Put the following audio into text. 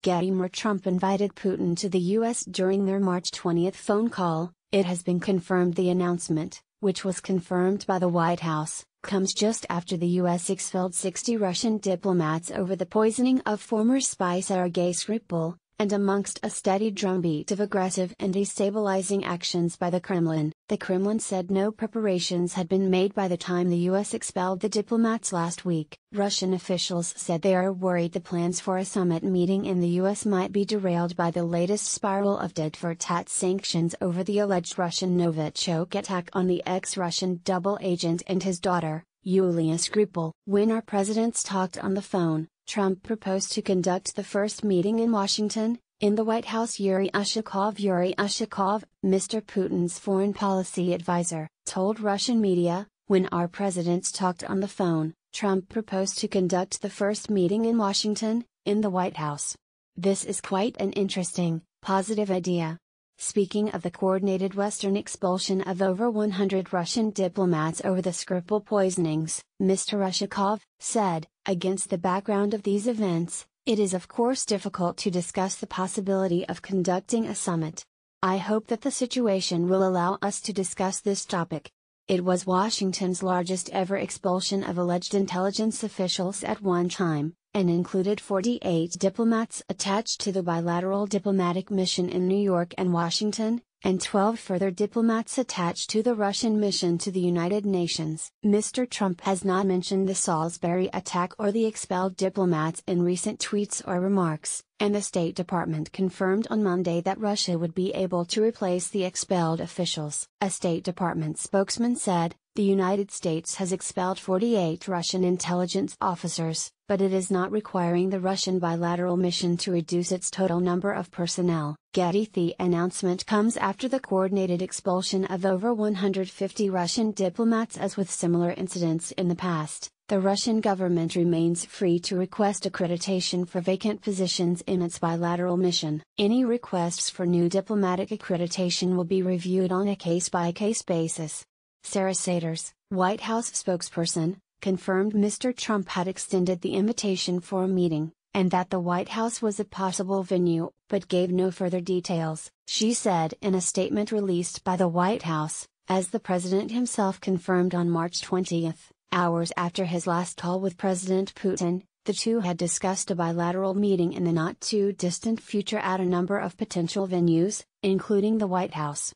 Getty. Trump invited Putin to the U.S. during their March 20 phone call. It has been confirmed the announcement, which was confirmed by the White House, comes just after the U.S. expelled 60 Russian diplomats over the poisoning of former spy Sergei Skripal, and amongst a steady drumbeat of aggressive and destabilizing actions by the Kremlin. The Kremlin said no preparations had been made by the time the U.S. expelled the diplomats last week. Russian officials said they are worried the plans for a summit meeting in the U.S. might be derailed by the latest spiral of tit-for-tat sanctions over the alleged Russian Novichok attack on the ex-Russian double agent and his daughter, Yulia Skripal. When our presidents talked on the phone, Trump proposed to conduct the first meeting in Washington. In the White House, Yuri Ushakov, Mr. Putin's foreign policy advisor, told Russian media, when our presidents talked on the phone, Trump proposed to conduct the first meeting in Washington, in the White House. This is quite an interesting, positive idea. Speaking of the coordinated Western expulsion of over 100 Russian diplomats over the Skripal poisonings, Mr. Ushakov said, against the background of these events, it is of course difficult to discuss the possibility of conducting a summit. I hope that the situation will allow us to discuss this topic. It was Washington's largest ever expulsion of alleged intelligence officials at one time, and included 48 diplomats attached to the bilateral diplomatic mission in New York and Washington, and 12 further diplomats attached to the Russian mission to the United Nations. Mr. Trump has not mentioned the Salisbury attack or the expelled diplomats in recent tweets or remarks, and the State Department confirmed on Monday that Russia would be able to replace the expelled officials. A State Department spokesman said, the United States has expelled 48 Russian intelligence officers, but it is not requiring the Russian bilateral mission to reduce its total number of personnel. Getty. The announcement comes after the coordinated expulsion of over 150 Russian diplomats. As with similar incidents in the past, the Russian government remains free to request accreditation for vacant positions in its bilateral mission. Any requests for new diplomatic accreditation will be reviewed on a case-by-case basis. Sarah Saters, White House spokesperson, confirmed Mr. Trump had extended the invitation for a meeting, and that the White House was a possible venue, but gave no further details. She said in a statement released by the White House, as the president himself confirmed on March 20, hours after his last call with President Putin, the two had discussed a bilateral meeting in the not-too-distant future at a number of potential venues, including the White House.